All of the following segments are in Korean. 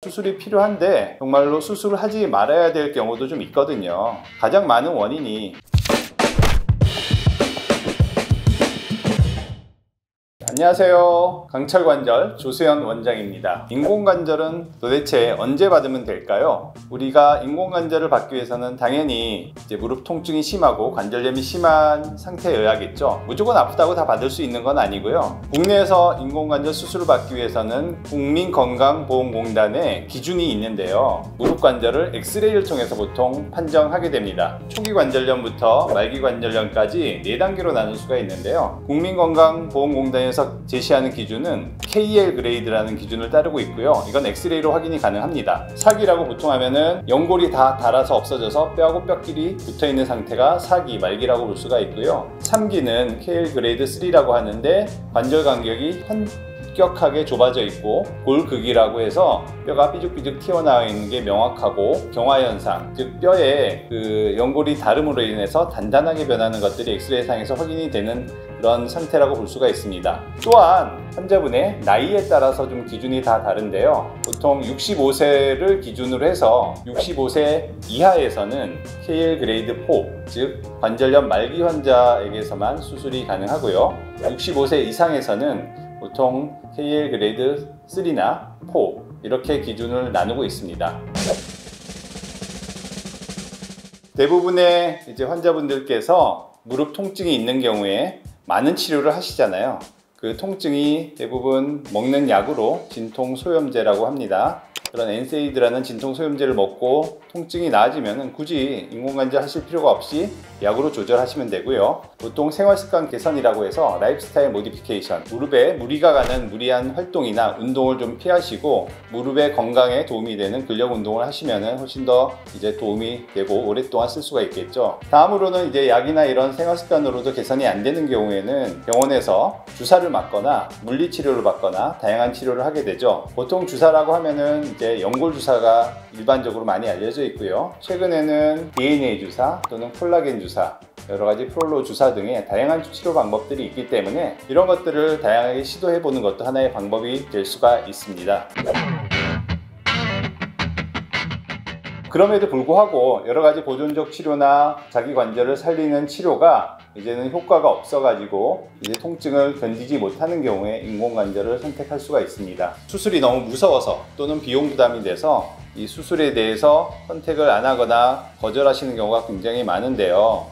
수술이 필요한데 정말로 수술을 하지 말아야 될 경우도 좀 있거든요. 가장 많은 원인이 안녕하세요. 강철관절 조수현 원장입니다. 인공관절은 도대체 언제 받으면 될까요? 우리가 인공관절을 받기 위해서는 당연히 이제 무릎 통증이 심하고 관절염이 심한 상태여야겠죠. 무조건 아프다고 다 받을 수 있는 건 아니고요. 국내에서 인공관절 수술을 받기 위해서는 국민건강보험공단의 기준이 있는데요. 무릎 관절을 엑스레이를 통해서 보통 판정하게 됩니다. 초기 관절염부터 말기 관절염까지 4단계로 나눌 수가 있는데요. 국민건강보험공단에서 제시하는 기준은 KL 그레이드라는 기준을 따르고 있고요. 이건 엑스레이로 확인이 가능합니다. 4기라고 보통 하면은 연골이 다 닳아서 없어져서 뼈하고 뼈끼리 붙어있는 상태가 4기 말기라고 볼 수가 있고요. 3기는 KL 그레이드 3라고 하는데 관절 간격이 현격하게 좁아져 있고 골극이라고 해서 뼈가 삐죽삐죽 튀어나와 있는 게 명확하고 경화현상, 즉 뼈에 그 연골이 닳음으로 인해서 단단하게 변하는 것들이 엑스레이상에서 확인이 되는 그런 상태라고 볼 수가 있습니다. 또한 환자분의 나이에 따라서 좀 기준이 다 다른데요. 보통 65세를 기준으로 해서 65세 이하에서는 KL 그레이드 4, 즉 관절염 말기 환자에게서만 수술이 가능하고요. 65세 이상에서는 보통 KL 그레이드 3나 4 이렇게 기준을 나누고 있습니다. 대부분의 이제 환자분들께서 무릎 통증이 있는 경우에 많은 치료를 하시잖아요. 그 통증이 대부분 먹는 약으로 진통소염제라고 합니다. 그런 엔세이드라는 진통소염제를 먹고 통증이 나아지면 굳이 인공관절 하실 필요가 없이 약으로 조절하시면 되고요. 보통 생활습관 개선이라고 해서 라이프스타일 모디피케이션, 무릎에 무리가 가는 무리한 활동이나 운동을 좀 피하시고 무릎의 건강에 도움이 되는 근력 운동을 하시면 훨씬 더 이제 도움이 되고 오랫동안 쓸 수가 있겠죠. 다음으로는 이제 약이나 이런 생활습관으로도 개선이 안 되는 경우에는 병원에서 주사를 맞거나 물리치료를 받거나 다양한 치료를 하게 되죠. 보통 주사라고 하면은 이제 연골 주사가 일반적으로 많이 알려져 있고요. 최근에는 DNA 주사 또는 콜라겐 주사, 여러가지 프롤로 주사 등의 다양한 치료 방법들이 있기 때문에 이런 것들을 다양하게 시도해 보는 것도 하나의 방법이 될 수가 있습니다. 그럼에도 불구하고 여러가지 보존적 치료나 자기 관절을 살리는 치료가 이제는 효과가 없어가지고 이제 통증을 견디지 못하는 경우에 인공관절을 선택할 수가 있습니다. 수술이 너무 무서워서 또는 비용 부담이 돼서 이 수술에 대해서 선택을 안 하거나 거절하시는 경우가 굉장히 많은데요.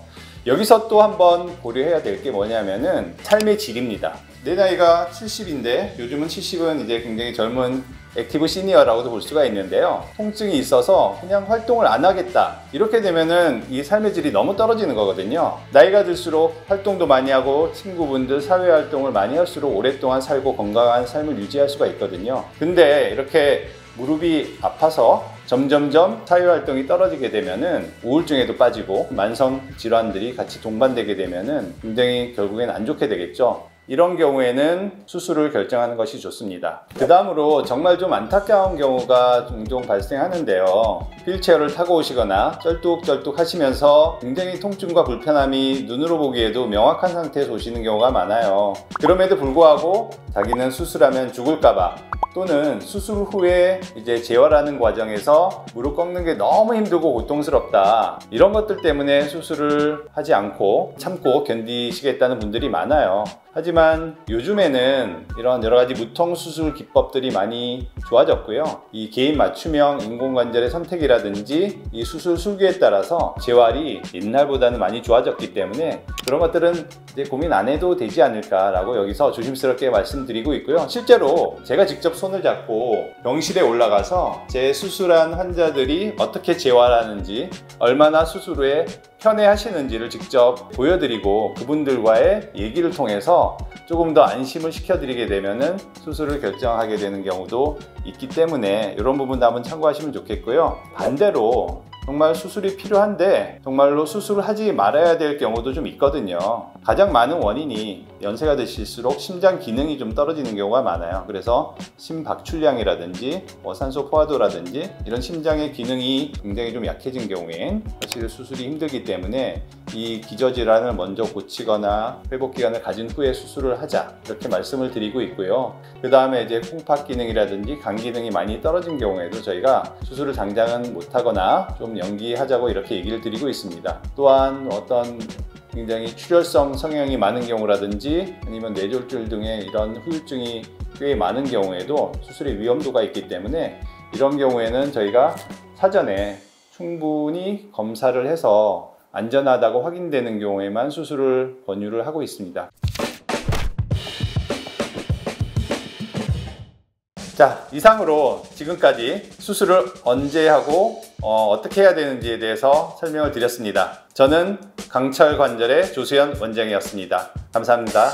여기서 또 한번 고려해야 될 게 뭐냐면은 삶의 질입니다. 내 나이가 70인데 요즘은 70은 이제 굉장히 젊은 액티브 시니어라고도 볼 수가 있는데요. 통증이 있어서 그냥 활동을 안 하겠다 이렇게 되면은 이 삶의 질이 너무 떨어지는 거거든요. 나이가 들수록 활동도 많이 하고 친구분들 사회활동을 많이 할수록 오랫동안 살고 건강한 삶을 유지할 수가 있거든요. 근데 이렇게 무릎이 아파서 점점점 사회활동이 떨어지게 되면은 우울증에도 빠지고 만성 질환들이 같이 동반되게 되면은 굉장히 결국엔 안 좋게 되겠죠. 이런 경우에는 수술을 결정하는 것이 좋습니다. 그 다음으로 정말 좀 안타까운 경우가 종종 발생하는데요. 휠체어를 타고 오시거나 쩔뚝쩔뚝 하시면서 굉장히 통증과 불편함이 눈으로 보기에도 명확한 상태에서 오시는 경우가 많아요. 그럼에도 불구하고 자기는 수술하면 죽을까봐 또는 수술 후에 이제 재활하는 과정에서 무릎 꺾는 게 너무 힘들고 고통스럽다 이런 것들 때문에 수술을 하지 않고 참고 견디시겠다는 분들이 많아요. 하지만 요즘에는 이런 여러가지 무통 수술 기법들이 많이 좋아졌고요. 이 개인 맞춤형 인공관절의 선택이라든지 이 수술 술기에 따라서 재활이 옛날보다는 많이 좋아졌기 때문에 그런 것들은 이제 고민 안 해도 되지 않을까 라고 여기서 조심스럽게 말씀드리고 있고요. 실제로 제가 직접 손을 잡고 병실에 올라가서 제 수술한 환자들이 어떻게 재활하는지 얼마나 수술 후에 편해 하시는지를 직접 보여드리고 그분들과의 얘기를 통해서 조금 더 안심을 시켜드리게 되면은 수술을 결정하게 되는 경우도 있기 때문에 이런 부분도 한번 참고하시면 좋겠고요. 반대로 정말 수술이 필요한데 정말로 수술을 하지 말아야 될 경우도 좀 있거든요. 가장 많은 원인이 연세가 드실수록 심장 기능이 좀 떨어지는 경우가 많아요. 그래서 심박출량이라든지 산소 포화도라든지 이런 심장의 기능이 굉장히 좀 약해진 경우엔 사실 수술이 힘들기 때문에 이 기저질환을 먼저 고치거나 회복 기간을 가진 후에 수술을 하자, 이렇게 말씀을 드리고 있고요. 그 다음에 이제 콩팥 기능이라든지 간 기능이 많이 떨어진 경우에도 저희가 수술을 당장은 못하거나 좀 연기하자고 이렇게 얘기를 드리고 있습니다. 또한 어떤 굉장히 출혈성 성형이 많은 경우라든지 아니면 뇌졸중 등의 이런 후유증이 꽤 많은 경우에도 수술의 위험도가 있기 때문에 이런 경우에는 저희가 사전에 충분히 검사를 해서 안전하다고 확인되는 경우에만 수술을 권유를 하고 있습니다. 자, 이상으로 지금까지 수술을 언제 하고 어떻게 해야 되는지에 대해서 설명을 드렸습니다. 저는 강철관절의 조수연 원장이었습니다. 감사합니다.